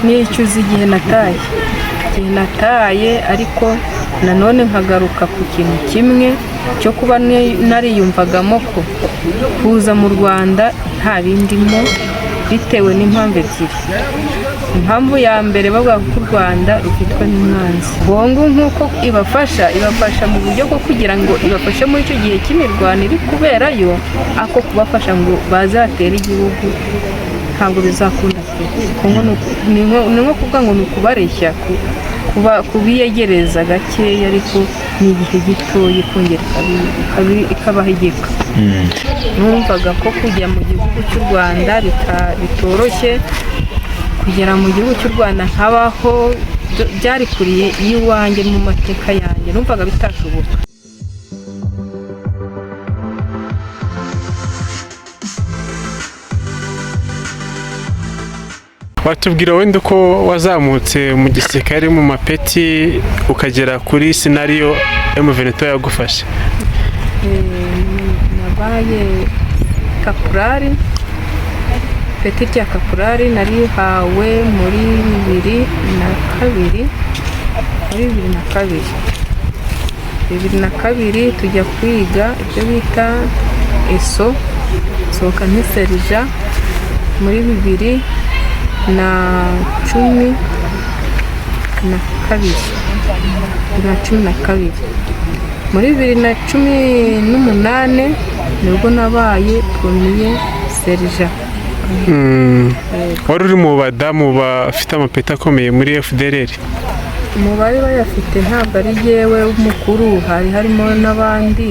nicuza igihe nataye ariko nanone nkagaruka ku kintu kimwe cyo kuba nariyumvagamo ko kuza mu Rwanda nta bindimo bitewe n'impamvu ebyiri. Impamvu ya mbere bavuga ko u Rwanda rufitwe n'umwanzi. Bongo nk'uko ibafasha mu buryo bwo kugira ngo ibafashe muri icyo gihe cy'imirwano iri kuberayo, ako kubafasha ngo bazatere igihugu ntabwo bizakunda pe. Ni nko kuvuga ngo ni ukubareshya kubiyegereza gakeya, ariko ni igihe gitoya ikongera ikabahigika. Numvaga ko kujya mu gihugu cy'u Rwanda bitoroshye, kugera mu gihugu cy'u Rwanda nkabaho byari kuriye iwanjye mu mateka yanjye, numvaga bitashoboka. Watubwira wenda uko wazamutse mu gisirikare mu mapeti ukagera kuri scenario M23 yagufashe? Nabaye kaporari, peti rya kaporari narihawe muri 2002 tujya kwiga ibyo bita ESO, sohoka ntiserija muri 2012. Muri 2018 nibwo nabaye premier serija. Wari uri mu badamu bafite amapeti akomeye muri FDLR? Mu bari bayafite ntabwo ari jyewe umukuru, harimo n'abandi,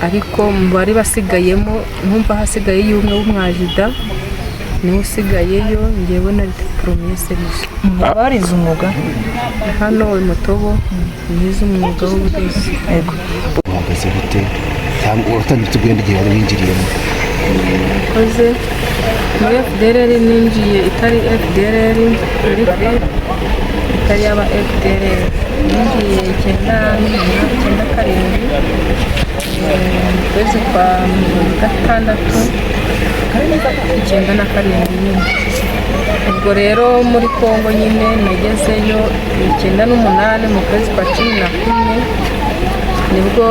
ariko mu bari basigayemo nkumva hasigaye y'umwe w'umwajida niwe usigayeyo, njyewe nari premier serija. Barize umwuga hano Mutobo, nize umwuga w'ubudozi. Yego. Uhagaze gute cyangwa uratanditse ubwende igihe wari winjiriyemo? Koze muri FDLR ninjiye itari FDLR, ariko itari yaba FDLR. Ninjiye 9/7 kwezi kwa gatandatu 1997. Ubwo rero muri Kongo nyine nagezeyo 1998 mu kwezi kwa 11 nibwo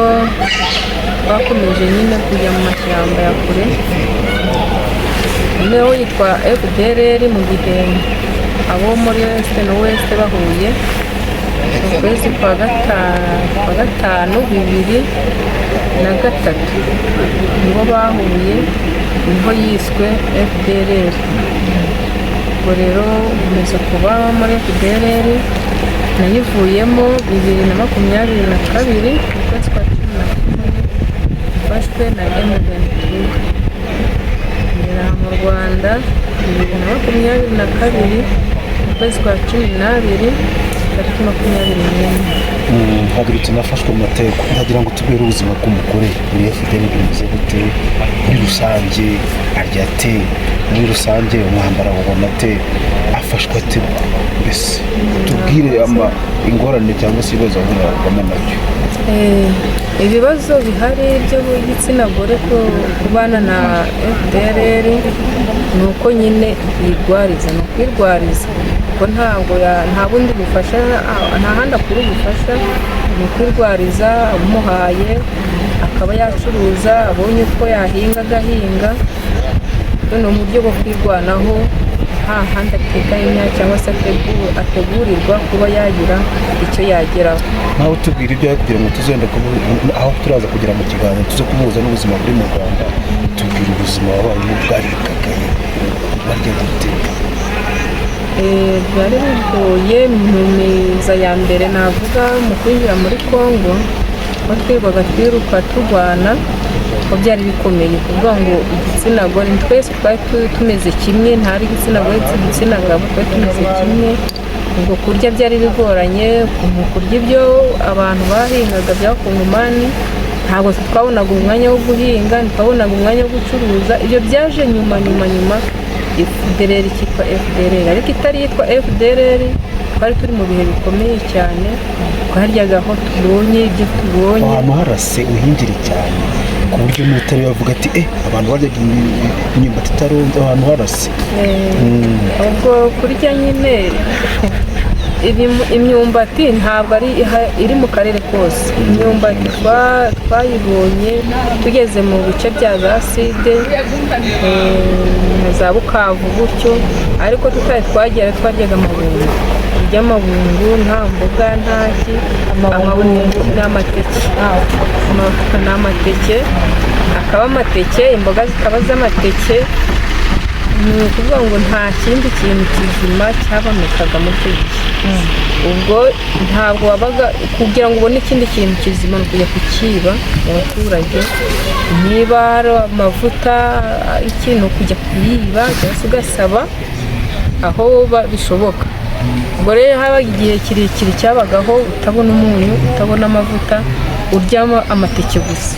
bakomeje nyine kujya mu mashyamba ya kure. Niho yitwa FDLR mu gihe abo muri West no West bahuye mu kwezi kwa gatanu 2003 nibo bahuye, niho yiswe FDLR. Ubwo rero nkomeza kuba muri FDLR, nayivuyemo 2022 mu kwezi kwa 11 mfashwe na M23. Ngera mu Rwanda 2022 mu kwezi kwa 12 tariki 21. Hagurutse nafashwe mu mateko, ndagira ngo tubere ubuzima bw'umugore muri FDLR bimeze gute muri rusange, arya ate muri rusange, umwambaro wabona ate, afashwe ate, mbese tubwire ingorane cyangwa se ibibazo ahura nabyo. Ibibazo bihari byo gitsina gore ko kubana na FDLR ni uko nyine yirwariza, no kwirwariza ko nta bundi bufasha, nta handi akura ubufasha, ni kwirwariza. Umuhaye akaba yacuruza, abonye uko yahinga agahinga, ni uburyo bwo kwirwanaho, nta handi ateganya cyangwa se ategurirwa kuba yagira icyo yageraho. Nawe tubwira ibyo kugira ngo tuzenda aho turaza kugira mu kiganiro tuze kumuhuza n'ubuzima buri mu Rwanda. Tubwira ubuzima wabayemo bwari bukakaye, barya gute? Byari bigoye mu meza ya mbere navuga mu kwinjira muri Kongo, aho twirwaga twiruka turwana, ko byari bikomeye kuvuga ngo igitsina gore twese twari tumeze kimwe, ntari igitsina gore igitsina gabo twari tumeze kimwe. Ubwo kurya byari bigoranye, kurya ibyo abantu bahingaga byakungumani, ntabwo twabonaga umwanya wo guhinga, ntitwabonaga umwanya wo gucuruza. Ibyo byaje nyuma FDLR cyitwa FDLR, ariko itari yitwa FDLR twari turi mu bihe bikomeye cyane, twaryaga aho tubonye ibyo tubonye. Ahantu harase uhingire cyane ku buryo n'utari bavuga ati abantu baryaga imyumbati itaronze ahantu harase. ubwo kurya nyine imyumbati ntabwo iri mu karere kose. Imyumbati twayibonye tugeze mu bice bya za Side na za Bukavu gutyo, ariko tutari twaryaga amabungo. Turya amabungo nta mboga nta ki, amabungo n'amateke. Amavuta n'amateke, akaba amateke, imboga zikaba z'amateke. Ni ukuvuga ngo nta kindi kintu kizima cyabonekaga muri icyo gihe. Ubwo ntabwo wabaga kugira ngo ubone ikindi kintu kizima ni ukujya kukiba mu baturage. Niba hari amavuta ikintu kujya kuyiba cyangwa se ugasaba aho bishoboka. Ubwo rero habaga igihe kirekire cyabagaho utabona umunyu, utabona amavuta, uryamo amateke gusa.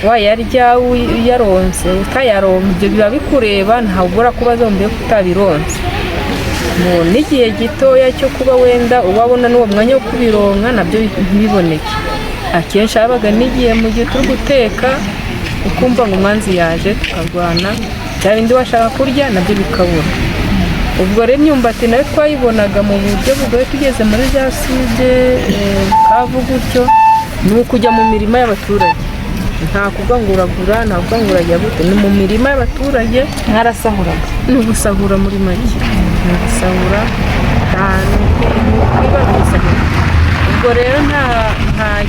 Wayarya uyaronse, utayaronse ibyo biba bikureba, ntabwo ubura kubaza mbere kutabironse. N'igihe gitoya cyo kuba wenda ubabona n'uwo mwanya wo kubironka nabyo ntibiboneke. Akenshi habaga n'igihe mu gihe turi guteka ukumva ngo umwanzi yaje tukarwana, bya bindi washaka kurya nabyo bikabura. Ubwo rero imyumbati nayo twayibonaga mu buryo bugoye. Tugeze muri za Side Bukavu gutyo, ni ukujya mu mirima y'abaturage. Nta kuvuga ngo uragura, nta kuvuga ngo urajya gute, ni mu mirima y'abaturage. Mwarasahuraga? Ni ugusahura muri make, ni ugusahura, niba gusahura. Ubwo rero nta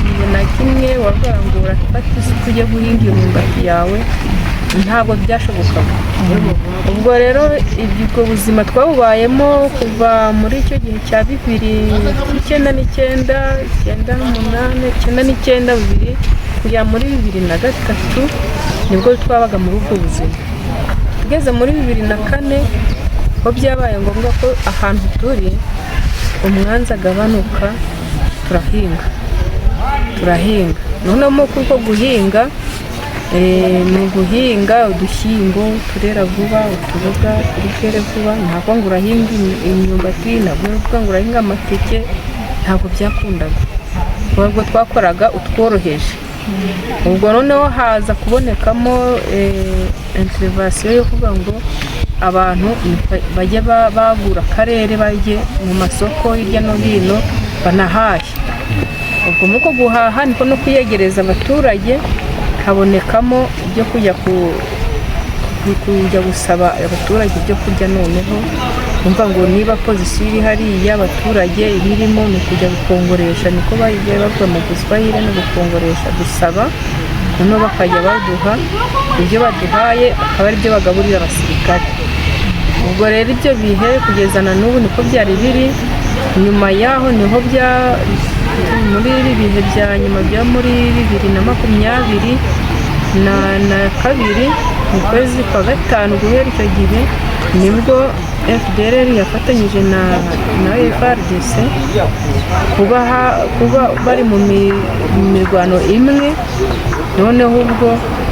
gihe na kimwe wavuga ngo urafata isuka ujye guhinga iyo myumbati yawe, ntabwo byashobokaga. Ubwo rero ubwo buzima twabubayemo kuva muri icyo gihe cya 2009 kujya muri 2003 nibwo twabaga muri ubwo buzima. Tugeze muri 2004 ho byabaye ngombwa ko ahantu turi umwanzi agabanuka, turahinga. Noneho kuko guhinga ni uguhinga udushyimbo turera vuba, utuboga turere vuba. Ntabwo ngo urahinga imyumbati, ntabwo ngo urahinga amateke, ntabwo byakundaga. Ubwo twakoraga utworoheje. Ubwo noneho haza kubonekamo intervention yo kuvuga ngo abantu bajye bagura akarere, bajye mu masoko hirya no hino banahahe. Ubwo muko guhaha niko no kwiyegereza abaturage, habonekamo ibyo kujya gusaba abaturage ibyo kurya. Noneho umva ngo niba pozisiyo iri hariya abaturage ibirimo ni kujya gukongoresha, niko bagiye bavuga mu Giswahili, no gukongoresha, gusaba. Noneho bakajya baduha ibyo baduhaye, akaba ari byo bagaburira abasirikare. Ubwo rero ibyo bihe kugeza na n'ubu niko byari biri. Nyuma yaho niho muri ibi bihe bya nyuma bya muri 2022 mu kwezi kwa gatanu guhera icyo gihe nibwo FDLR yafatanyije na FARDC kuba bari mu mirwano imwe. Noneho ubwo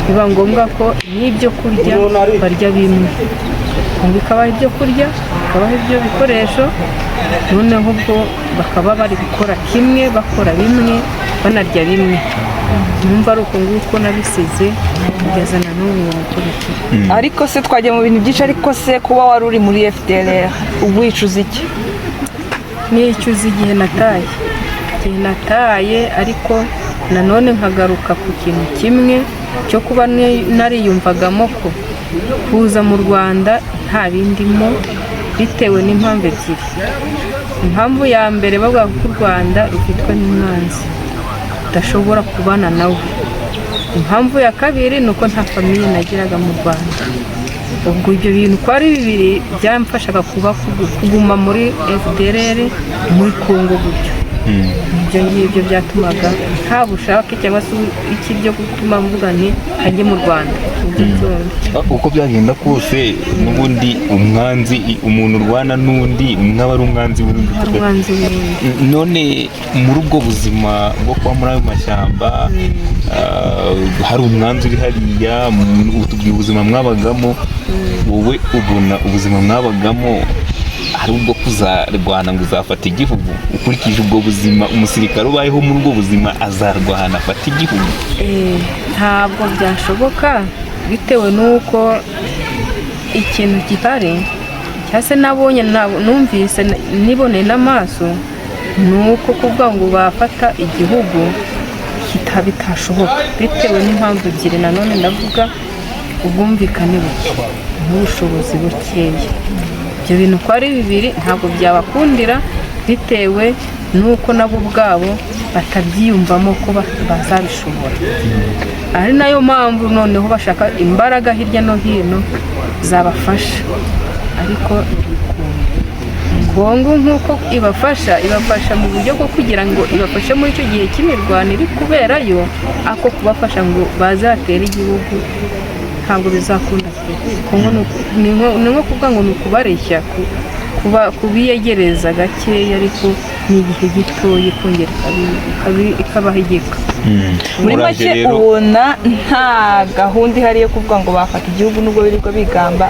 biba ngombwa ko n'ibyo kurya barya bimwe, bikabaha ibyo kurya, bikabaha ibyo bikoresho. Noneho ubwo bakaba bari gukora kimwe, bakora bimwe, banarya bimwe. Numva ari uko nguko nabisize kugeza na n'ubu. Ariko se twajya mu bintu byinshi, ariko se kuba wari uri muri FDLR wicuza iki? Nicuza igihe nataye, ariko nanone nkagaruka ku kintu kimwe cyo kuba nariyumvagamo ko kuza mu Rwanda nta bindimo, bitewe n'impamvu ebyiri. Impamvu ya mbere bavuga ko u Rwanda rufitwe n'umwanzi udashobora kubana nawe. Impamvu ya kabiri ni uko nta famiye nagiraga mu Rwanda. Ubwo ibyo bintu ko ari bibiri byamfashaga kuguma muri FDLR muri Congo gutyo. Ibyo ngibyo byatumaga nta bushake cyangwa se iki byo gutuma mvuga nti ajye mu Rwanda. Uko byagenda kose n'ubundi umwanzi, umuntu urwana n'undi mwaba ari umwanzi w'undi. None muri ubwo buzima bwo kuba muri ayo mashyamba hari umwanzi uri hariya, utubwiye ubuzima mwabagamo, wowe ubona ubuzima mwabagamo hari ubwo kuzarwana ngo uzafata igihugu? Ukurikije ubwo buzima umusirikare ubayeho muri ubwo buzima azarwana afata igihugu? Ntabwo byashoboka bitewe n'uko ikintu gihari cyangwa se nabonye numvise niboneye n'amaso ni uko kuvuga ngo bafata igihugu bitashoboka bitewe n'impamvu ebyiri. Nanone ndavuga ubwumvikane buke n'ubushobozi bukeya. Ibyo bintu uko ari bibiri ntabwo byabakundira bitewe n'uko nabo ubwabo batabyiyumvamo ko bazabishobora. Ari nayo mpamvu noneho bashaka imbaraga hirya no hino zabafasha, ariko Kongo nk'uko ibafasha mu buryo bwo kugira ngo ibafashe muri icyo gihe cy'imirwano iri kuberayo, ako kubafasha ngo bazatere igihugu ntabwo bizakunda. Kongo ni nko kuvuga ngo ni ukubareshya, kubiyegereza gakeya, ariko ni igihe gitoya kongera ikabahigika. Muri make ubona nta gahunda ihari yo kuvuga ngo bafata igihugu nubwo birirwa bigamba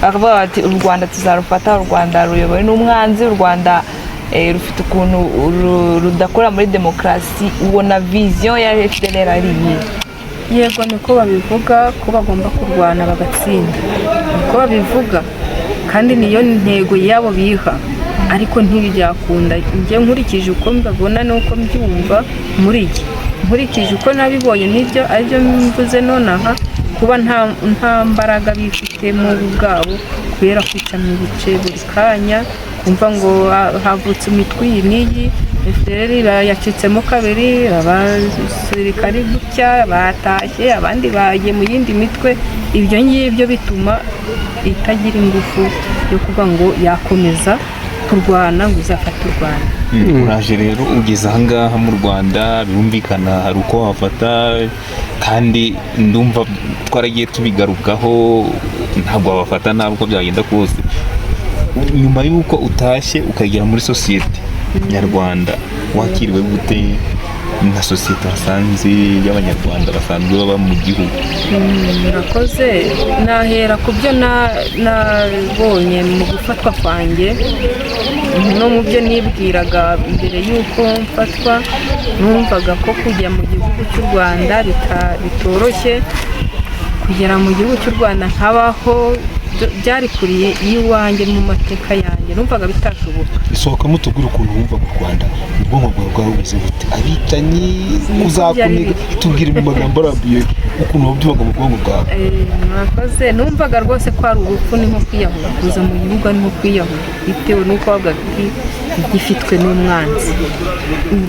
bakavuga bati u Rwanda tuzarufata, u Rwanda ruyobowe n'umwanzi, u Rwanda rufite ukuntu rudakora muri demokarasi. ubona vision ya FDLR ari iyihe? Yego niko babivuga ko bagomba kurwana bagatsinda, niko babivuga kandi niyo ntego yabo biha, ariko ntibyakunda. Njye nkurikije uko mbabona nuko mbyumva muri iki, nkurikije uko nabibonye nibyo aribyo mvuze nonaha, kuba nta mbaraga bifitemo ubwabo kubera kwica mu bice buri kanya. Kumva ngo havutse imitwe iyi n'iyi, FDLR yacitsemo kabiri, abasirikari gutya batashye, abandi bagiye mu yindi mitwe. Ibyo ngibyo bituma itagira ingufu yo kuvuga ngo yakomeza kurwana ngo uzafate u Rwanda. Uraje rero ugeze ahangaha mu Rwanda, birumvikana hari uko wafata, kandi ndumva twaragiye tubigarukaho, ntabwo wabafata nabi uko byagenda kose. Nyuma y'uko utashye ukagera muri sosiyete nyarwanda, wakiriwe gute nka sosiyete basanze y'abanyarwanda basanzwe baba mu gihugu? Murakoze. Nahera ku byo nabonye mu gufatwa kwanjye no mu byo nibwiraga mbere y'uko mfatwa. Numvaga ko kujya mu gihugu cy'u Rwanda bitoroshye, kugera mu gihugu cy'u Rwanda nkabaho byari kuriye iwanjye mu mateka yanjye, numvaga bitashoboka. Isohokamo tubwire ukuntu wumva mu Rwanda, ubwonko bwawe bwaheze bute? Abicanyi uzakuniga, tubwire mu magambo arambuye ukuntu wabyumvaga mu bwonko bwawe. Murakoze. Numvaga rwose ko ari urupfu, ni nko kwiyahura. Kuza mu gihugu ni nko kwiyahura bitewe n'uko wabaga gifitwe n'umwanzi,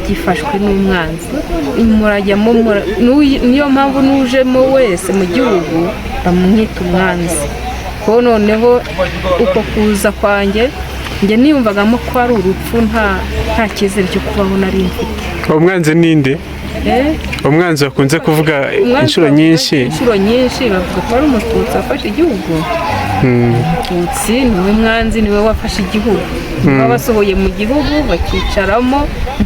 gifashwe n'umwanzi. Murajyamo, niyo mpamvu n'ujemo wese mu gihugu bamwita umwanzi. Ko noneho uko kuza kwanjye njye niyumvagamo ko ari urupfu, nta cyizere cyo kubaho nari mfite. Umwanzi ninde? Umwanzi bakunze kuvuga inshuro nyinshi bavuga ko ari Umututsi wafashe igihugu. Umututsi niwe mwanzi, niwe wafashe igihugu. Baba basohoye mu gihugu bakicaramo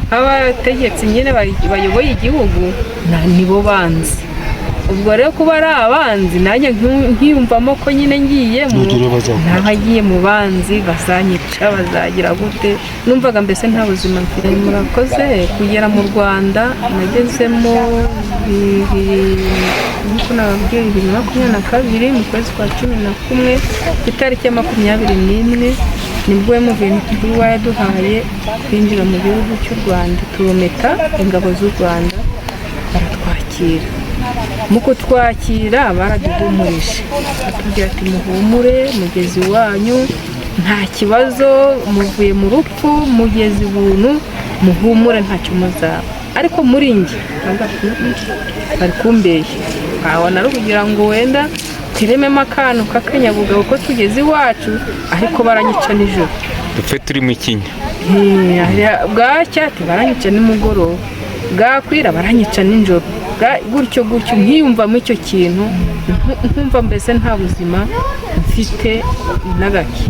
nk'abategetsi nyine bayoboye igihugu, nibo banzi. Ubwo rero kuba ari abanzi, nanjye nkiyumvamo ko nyine ngiyemo, ntahagiye mu banzi bazanyica, bazagira gute. Numvaga mbese nta buzima mfite. Murakoze. Kugera mu Rwanda nagezemo nk'uko nababwiye 2022 mu kwezi kwa 11 ku itariki ya 21 nibwo M23 yaduhaye kwinjira mu gihugu cy'u Rwanda. Turometa ingabo z'u Rwanda baratwakira. Mu kutwakira baraduhumurije, batubwira ati muhumure, mugezi wanyu nta kibazo, muvuye mu rupfu, mugezi ubuntu, muhumure ntacyo muzaba. Ariko muri njye bari kumbeshya, nkabona ari kugira ngo wenda tirememo akantu k'akanyabugabo ko tugeze iwacu, ariko baranyica nijoro. Dupfe turi mu kinya. Bwacya baranyica nimugoroba, bwakwira baranyica nijoro. Gutyo nkiyumvamo icyo kintu, nkumva mbese nta buzima mfite na gake.